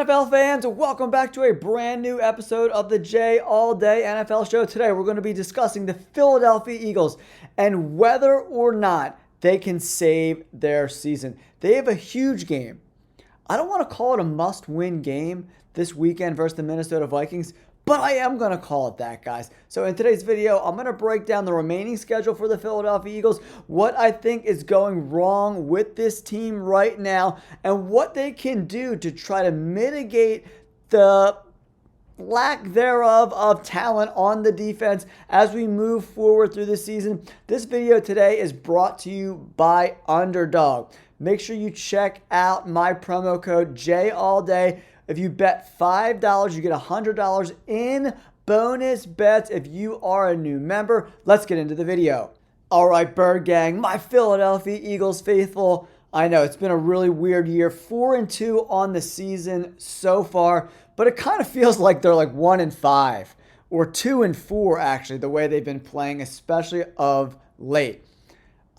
NFL fans? Welcome back to a brand new episode of the Jay All Day NFL Show. Today we're going to be discussing the Philadelphia Eagles and whether or not they can save their season. They have a huge game. I don't want to call it a must-win game this weekend versus the Minnesota Vikings, but I am going to call it that, guys. So in today's video, I'm going to break down the remaining schedule for the Philadelphia Eagles, what I think is going wrong with this team right now, and what they can do to try to mitigate the lack thereof of talent on the defense as we move forward through the season. This video today is brought to you by Underdog. Make sure you check out my promo code JALLDAY. If you bet $5, you get $100 in bonus bets if you are a new member. Let's get into the video. All right, Bird Gang, my Philadelphia Eagles faithful. I know it's been a really weird year. 4-2 on the season so far, but it kind of feels like they're like 1-5 or 2-4 actually, the way they've been playing, especially of late.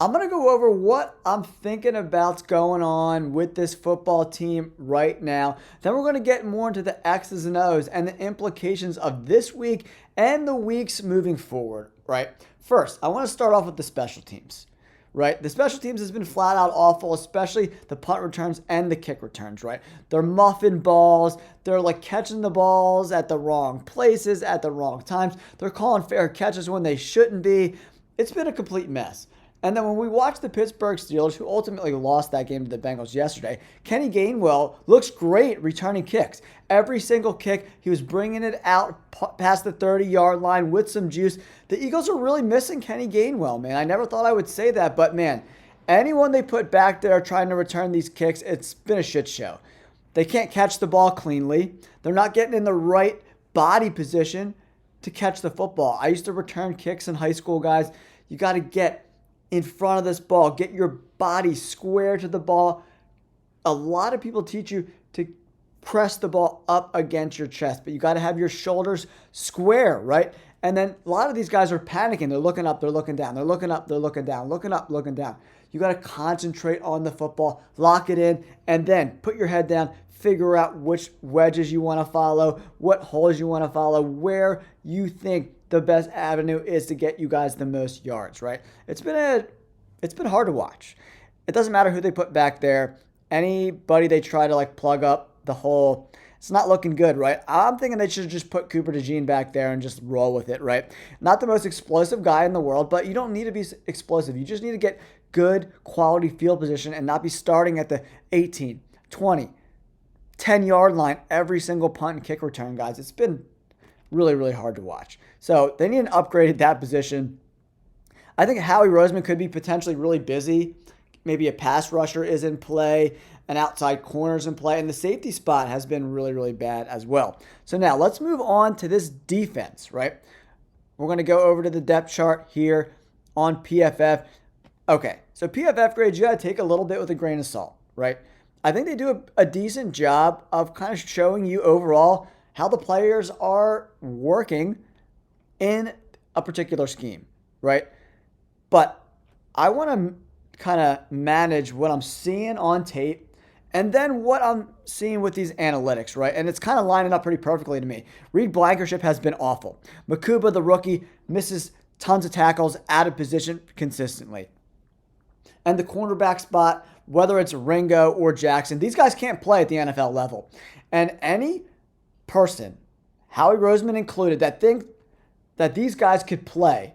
I'm going to go over what I'm thinking about going on with this football team right now. Then we're going to get more into the X's and O's and the implications of this week and the weeks moving forward, right? First, I want to start off with the special teams, right? The special teams has been flat out awful, especially the punt returns and the kick returns, right? They're muffin balls. They're like catching the balls at the wrong places at the wrong times. They're calling fair catches when they shouldn't be. It's been a complete mess. And then when we watch the Pittsburgh Steelers, who ultimately lost that game to the Bengals yesterday, Kenny Gainwell looks great returning kicks. Every single kick, he was bringing it out past the 30-yard line with some juice. The Eagles are really missing Kenny Gainwell, man. I never thought I would say that, but man, anyone they put back there trying to return these kicks, it's been a shit show. They can't catch the ball cleanly. They're not getting in the right body position to catch the football. I used to return kicks in high school, guys. You got to get in front of this ball. Get your body square to the ball. A lot of people teach you to press the ball up against your chest, but you got to have your shoulders square, right? And then a lot of these guys are panicking. They're looking up, they're looking down. They're looking up, they're looking down. Looking up, looking down. You got to concentrate on the football, lock it in, and then put your head down, figure out which wedges you want to follow, what holes you want to follow, where you think the best avenue is to get you guys the most yards, right? It's been hard to watch. It doesn't matter who they put back there. Anybody they try to like plug up the hole, it's not looking good, right? I'm thinking they should just put Cooper DeJean back there and just roll with it, right? Not the most explosive guy in the world, but you don't need to be explosive. You just need to get good quality field position and not be starting at the 18, 20, 10-yard line every single punt and kick return, guys. It's been really, really hard to watch. So they need an upgrade at that position. I think Howie Roseman could be potentially really busy. Maybe a pass rusher is in play, an outside corner is in play, and the safety spot has been really, really bad as well. So now let's move on to this defense, right? We're going to go over to the depth chart here on PFF. Okay, so PFF grades, you got to take a little bit with a grain of salt, right? I think they do a decent job of kind of showing you overall how the players are working in a particular scheme, right? But I want to kind of manage what I'm seeing on tape and then what I'm seeing with these analytics, right? And it's kind of lining up pretty perfectly to me. Reed Blankenship has been awful. Makuba, the rookie, misses tons of tackles out of position consistently. And the cornerback spot, whether it's Ringo or Jackson, these guys can't play at the NFL level. And any person, Howie Roseman included, that think that these guys could play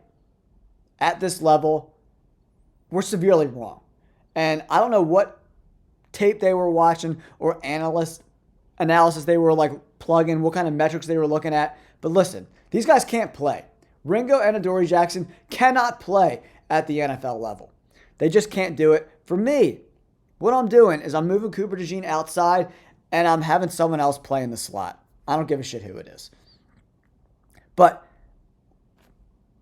at this level, we're severely wrong. And I don't know what tape they were watching or analysis they were like plugging, what kind of metrics they were looking at. But listen, these guys can't play. Ringo and Adoree Jackson cannot play at the NFL level. They just can't do it. For me, what I'm doing is I'm moving Cooper DeJean outside and I'm having someone else play in the slot. I don't give a shit who it is. But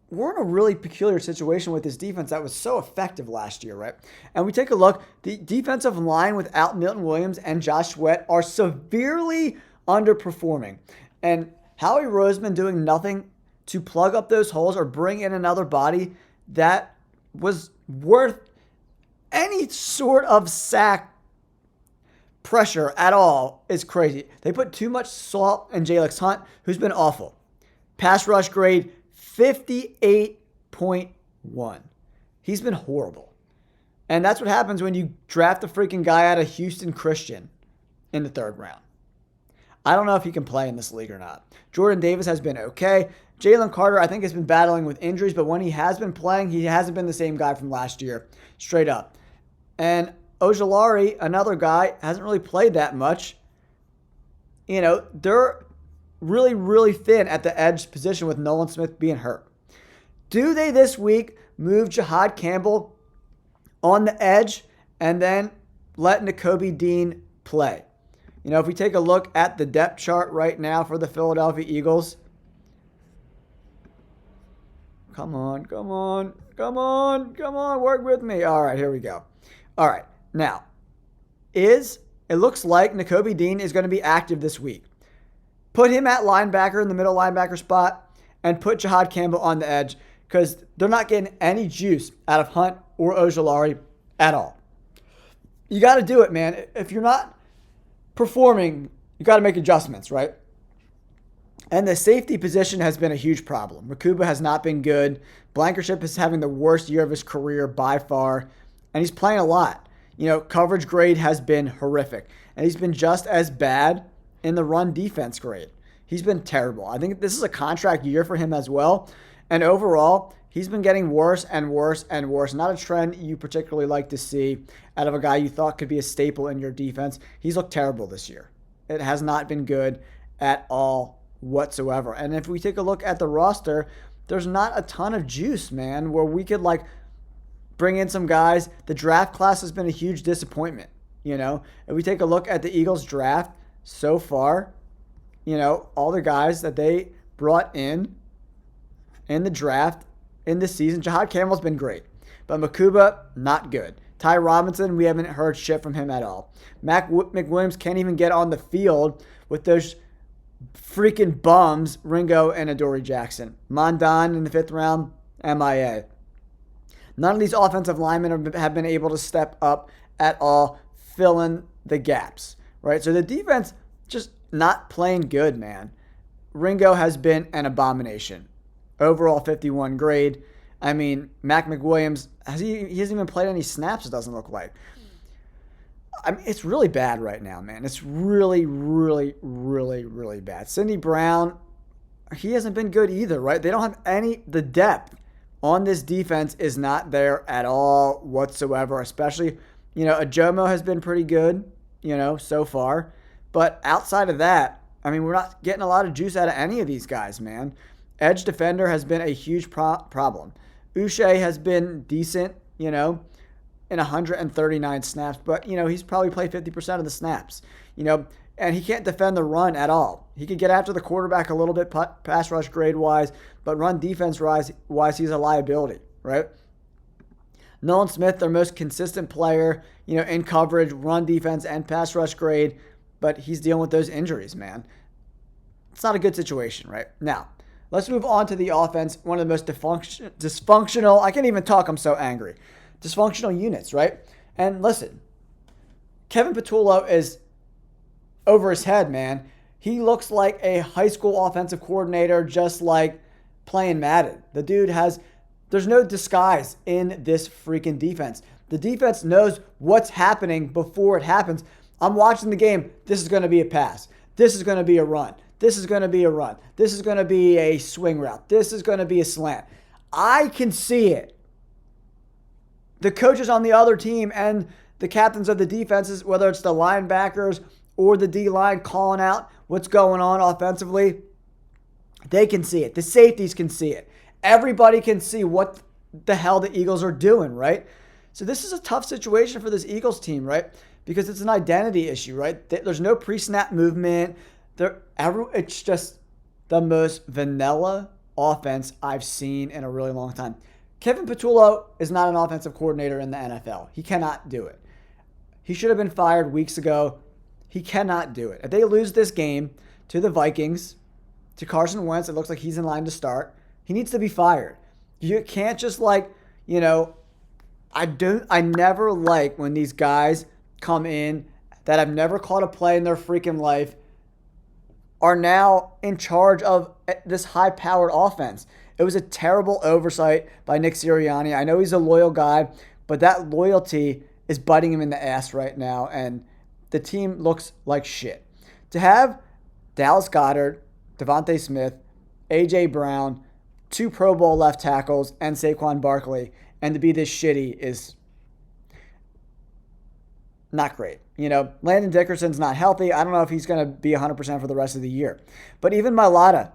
we're in a really peculiar situation with this defense that was so effective last year, right? And we take a look, the defensive line without Milton Williams and Josh Sweat are severely underperforming. And Howie Roseman doing nothing to plug up those holes or bring in another body that was worth any sort of sack pressure at all is crazy. They put too much salt in Jalen Hunt, who's been awful. Pass rush grade 58.1. He's been horrible. And that's what happens when you draft a freaking guy out of Houston Christian in the 3rd round. I don't know if he can play in this league or not. Jordan Davis has been okay. Jalen Carter, I think, has been battling with injuries, but when he has been playing, he hasn't been the same guy from last year, straight up. And Ojulari, another guy, hasn't really played that much. You know, they're really, really thin at the edge position with Nolan Smith being hurt. Do they this week move Jihad Campbell on the edge and then let Nakobe Dean play? You know, if we take a look at the depth chart right now for the Philadelphia Eagles. Come on, work with me. All right, here we go. All right, now, it looks like Nakobe Dean is going to be active this week. Put him at linebacker in the middle linebacker spot and put Jihad Campbell on the edge because they're not getting any juice out of Hunt or Ojulari at all. You got to do it, man. If you're not performing, you got to make adjustments, right? And the safety position has been a huge problem. Rakuba has not been good. Blankenship is having the worst year of his career by far, and he's playing a lot. You know, coverage grade has been horrific, and he's been just as bad in the run defense grade. He's been terrible. I think this is a contract year for him as well, and overall, he's been getting worse and worse and worse. Not a trend you particularly like to see out of a guy you thought could be a staple in your defense. He's looked terrible this year. It has not been good at all whatsoever. And if we take a look at the roster, there's not a ton of juice, man, where we could like bring in some guys. The draft class has been a huge disappointment, you know. If we take a look at the Eagles draft so far, you know, all the guys that they brought in the draft in this season, Jihad Campbell's been great, but Makuba, not good. Ty Robinson, we haven't heard shit from him at all. McWilliams can't even get on the field with those freaking bums, Ringo and Adoree Jackson. Mondon in the 5th round, MIA. None of these offensive linemen have been able to step up at all, fill in the gaps, right? So the defense just not playing good, man. Ringo has been an abomination. Overall 51 grade. I mean, McWilliams, he hasn't even played any snaps, it doesn't look like. I mean, it's really bad right now, man. It's really, really, really, really bad. Cindy Brown, he hasn't been good either, right? They don't have the depth on this defense is not there at all whatsoever, especially, you know, Ajomo has been pretty good, you know, so far. But outside of that, I mean, we're not getting a lot of juice out of any of these guys, man. Edge defender has been a huge problem. Uche has been decent, you know, in 139 snaps, but, you know, he's probably played 50% of the snaps, you know, and he can't defend the run at all. He could get after the quarterback a little bit pass rush grade-wise, but run defense-wise, he's a liability, right? Nolan Smith, their most consistent player, you know, in coverage, run defense, and pass rush grade, but he's dealing with those injuries, man. It's not a good situation, right? Now, let's move on to the offense, one of the most dysfunctional, I can't even talk, I'm so angry. Dysfunctional units, right? And listen, Kevin Patullo is over his head, man. He looks like a high school offensive coordinator just like playing Madden. The dude there's no disguise in this freaking defense. The defense knows what's happening before it happens. I'm watching the game. This is going to be a pass. This is going to be a run. This is going to be a run. This is going to be a swing route. This is going to be a slant. I can see it. The coaches on the other team and the captains of the defenses, whether it's the linebackers or the D-line calling out what's going on offensively, they can see it. The safeties can see it. Everybody can see what the hell the Eagles are doing, right? So this is a tough situation for this Eagles team, right? Because it's an identity issue, right? There's no pre-snap movement. It's just the most vanilla offense I've seen in a really long time. Kevin Patullo is not an offensive coordinator in the NFL. He cannot do it. He should have been fired weeks ago. He cannot do it. If they lose this game to the Vikings, to Carson Wentz, it looks like he's in line to start. He needs to be fired. You can't just I never like when these guys come in that have never caught a play in their freaking life are now in charge of this high-powered offense. It was a terrible oversight by Nick Sirianni. I know he's a loyal guy, but that loyalty is biting him in the ass right now, and the team looks like shit. To have Dallas Goedert, Devontae Smith, A.J. Brown, 2 Pro Bowl left tackles, and Saquon Barkley, and to be this shitty is not great. Landon Dickerson's not healthy. I don't know if he's going to be 100% for the rest of the year. But even Mailata,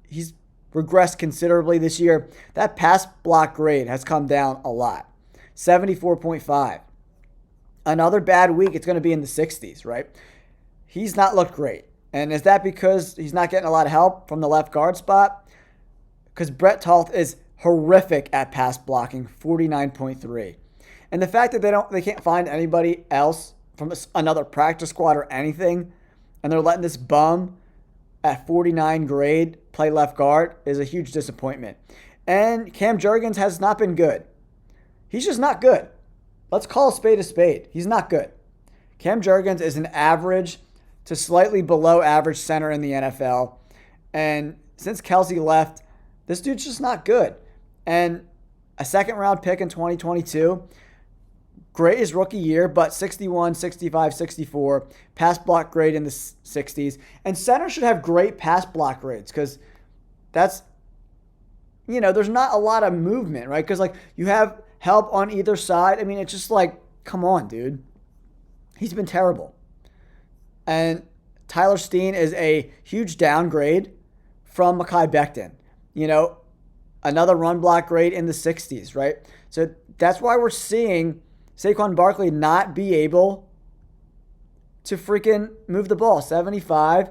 he's regressed considerably this year. That pass block grade has come down a lot. 74.5. Another bad week, it's going to be in the 60s, right? He's not looked great. And is that because he's not getting a lot of help from the left guard spot? Because Brett Toth is horrific at pass blocking, 49.3. And the fact that they can't find anybody else from another practice squad or anything, and they're letting this bum at 49 grade play left guard is a huge disappointment. And Cam Jurgens has not been good. He's just not good. Let's call a spade a spade. He's not good. Cam Jurgens is an average to slightly below average center in the NFL. And since Kelsey left, this dude's just not good. And a second-round pick in 2022, great his rookie year, but 61, 65, 64, pass block grade in the 60s. And center should have great pass block grades because that's, there's not a lot of movement, right? Because, you have help on either side. I mean, it's just come on, dude. He's been terrible. And Tyler Steen is a huge downgrade from Mekhi Becton. Another run block grade in the 60s, right? So that's why we're seeing Saquon Barkley not be able to freaking move the ball. 75.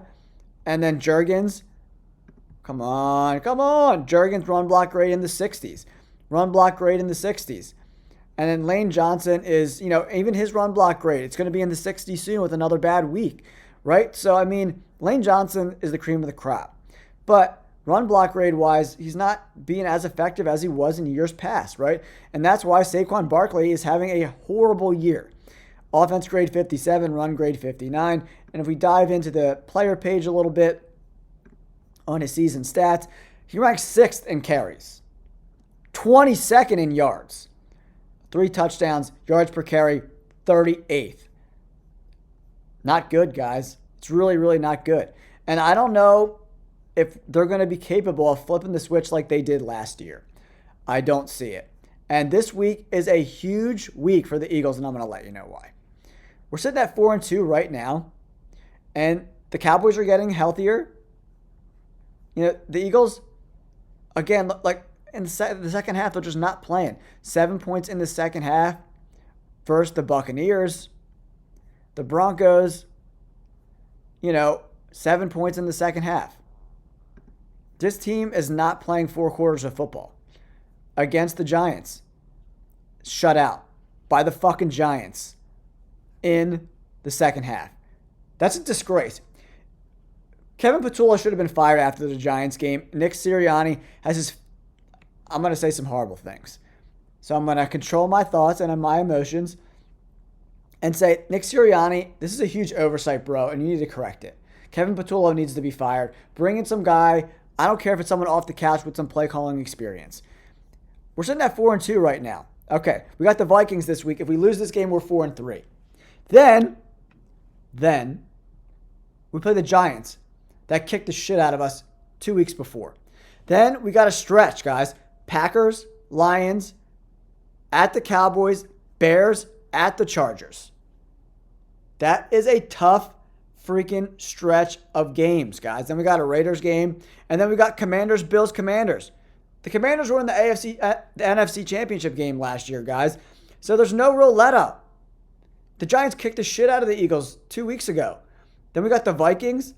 And then Jurgens, come on. Jurgens run block grade in the 60s. Run block grade in the 60s. And then Lane Johnson is, even his run block grade, it's going to be in the 60s soon with another bad week, right? So, Lane Johnson is the cream of the crop. But run block grade wise, he's not being as effective as he was in years past, right? And that's why Saquon Barkley is having a horrible year. Offense grade 57, run grade 59. And if we dive into the player page a little bit on his season stats, he ranks 6th in carries, 22nd in yards, 3 touchdowns, yards per carry, 38th. Not good, guys. It's really, really not good. And I don't know if they're going to be capable of flipping the switch like they did last year. I don't see it. And this week is a huge week for the Eagles, and I'm going to let you know why. We're sitting at 4-2 right now, and the Cowboys are getting healthier. The Eagles, again, in the second half, they're just not playing. 7 points in the second half versus the Buccaneers. The Broncos, 7 points in the second half. This team is not playing 4 quarters of football. Against the Giants, shut out by the fucking Giants in the second half. That's a disgrace. Kevin Patullo should have been fired after the Giants game. Nick Sirianni has I'm going to say some horrible things. So I'm going to control my thoughts and my emotions and say, Nick Sirianni, this is a huge oversight, bro, and you need to correct it. Kevin Patullo needs to be fired. Bring in some guy. I don't care if it's someone off the couch with some play calling experience. We're sitting at 4-2 right now. Okay, we got the Vikings this week. If we lose this game, we're 4-3. Then we play the Giants that kicked the shit out of us 2 weeks before. Then we got a stretch, guys. Packers, Lions, at the Cowboys, Bears, at the Chargers. That is a tough freaking stretch of games, guys. Then we got a Raiders game, and then we got Commanders, Bills, Commanders. The Commanders were in the NFC Championship game last year, guys. So there's no real let up. The Giants kicked the shit out of the Eagles 2 weeks ago. Then we got the Vikings.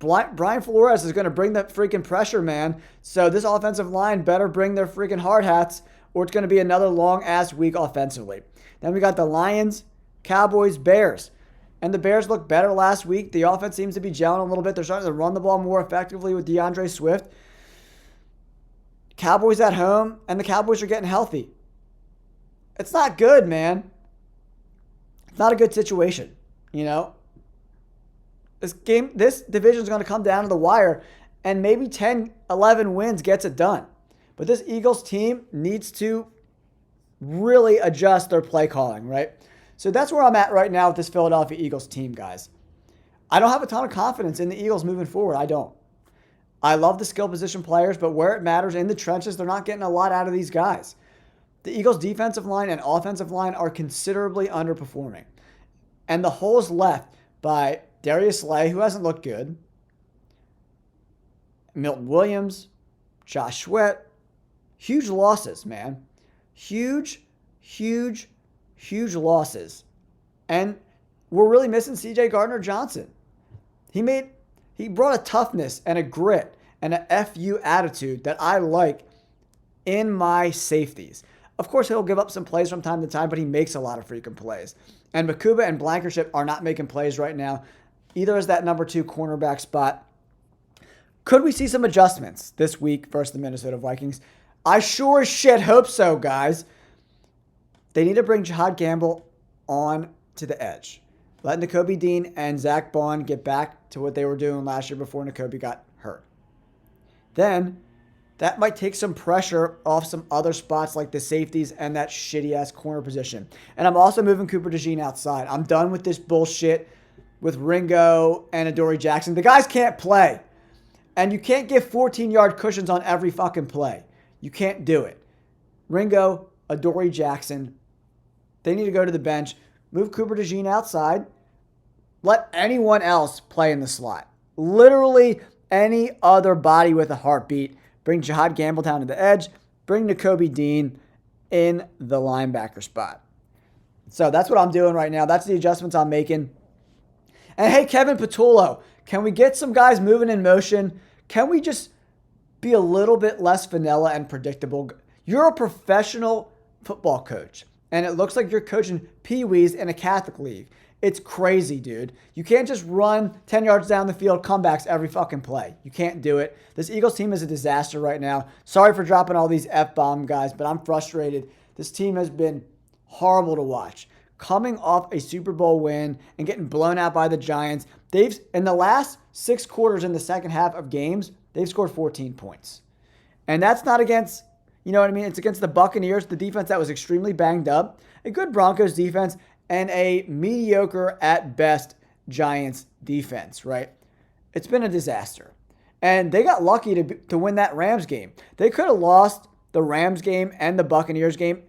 Brian Flores is going to bring that freaking pressure, man. So this offensive line better bring their freaking hard hats, or it's going to be another long-ass week offensively. Then we got the Lions, Cowboys, Bears. And the Bears looked better last week. The offense seems to be gelling a little bit. They're starting to run the ball more effectively with DeAndre Swift. Cowboys at home, and the Cowboys are getting healthy. It's not good, man. It's not a good situation, This division is going to come down to the wire, and maybe 10, 11 wins gets it done. But this Eagles team needs to really adjust their play calling, right? So that's where I'm at right now with this Philadelphia Eagles team, guys. I don't have a ton of confidence in the Eagles moving forward. I don't. I love the skill position players, but where it matters in the trenches, they're not getting a lot out of these guys. The Eagles' defensive line and offensive line are considerably underperforming. And the holes left by Darius Slay, who hasn't looked good, Milton Williams, Josh Sweat, huge losses, man. Huge losses. And we're really missing C.J. Gardner-Johnson. He brought a toughness and a grit and a FU attitude that I like in my safeties. Of course, he'll give up some plays from time to time, but he makes a lot of freaking plays. And Makuba and Blankenship are not making plays right now. Either is that number 2 cornerback spot. Could we see some adjustments this week versus the Minnesota Vikings? I sure as shit hope so, guys. They need to bring Jahad Campbell on to the edge. Let Nakobe Dean and Zach Bond get back to what they were doing last year before Nakobe got hurt. Then, that might take some pressure off some other spots like the safeties and that shitty-ass corner position. And I'm also moving Cooper DeJean outside. I'm done with this bullshit with Ringo and Adoree Jackson. The guys can't play. And you can't give 14-yard cushions on every fucking play. You can't do it. Ringo, Adoree Jackson, they need to go to the bench. Move Cooper DeJean outside. Let anyone else play in the slot. Literally any other body with a heartbeat. Bring Jahad Campbell down to the edge. Bring Nakobe Dean in the linebacker spot. So that's what I'm doing right now. That's the adjustments I'm making. And hey, Kevin Patullo, can we get some guys moving in motion? Can we just be a little bit less vanilla and predictable? You're a professional football coach, and it looks like you're coaching peewees in a Catholic league. It's crazy, dude. You can't just run 10 yards down the field, comebacks every fucking play. You can't do it. This Eagles team is a disaster right now. Sorry for dropping all these F-bomb guys, but I'm frustrated. This team has been horrible to watch. Coming off a Super Bowl win and getting blown out by the Giants, in the last 6 quarters in the second half of games, they've scored 14 points. And that's not against, you know what I mean? It's against the Buccaneers, the defense that was extremely banged up, a good Broncos defense, and a mediocre at best Giants defense, right? It's been a disaster. And they got lucky to win that Rams game. They could have lost the Rams game and the Buccaneers game.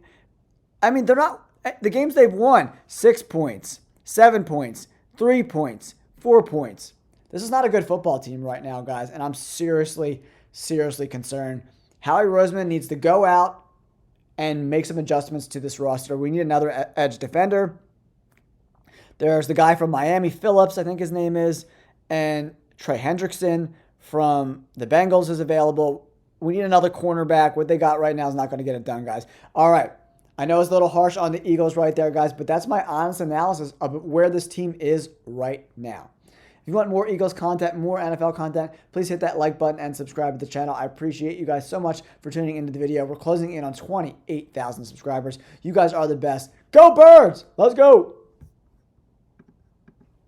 I mean, the games they've won, 6 points, 7 points, 3 points, 4 points. This is not a good football team right now, guys, and I'm seriously concerned. Howie Roseman needs to go out and make some adjustments to this roster. We need another edge defender. There's the guy from Miami, Phillips, I think his name is, and Trey Hendrickson from the Bengals is available. We need another cornerback. What they got right now is not going to get it done, guys. All right. I know it's a little harsh on the Eagles right there, guys, but that's my honest analysis of where this team is right now. If you want more Eagles content, more NFL content, please hit that like button and subscribe to the channel. I appreciate you guys so much for tuning into the video. We're closing in on 28,000 subscribers. You guys are the best. Go Birds! Let's go!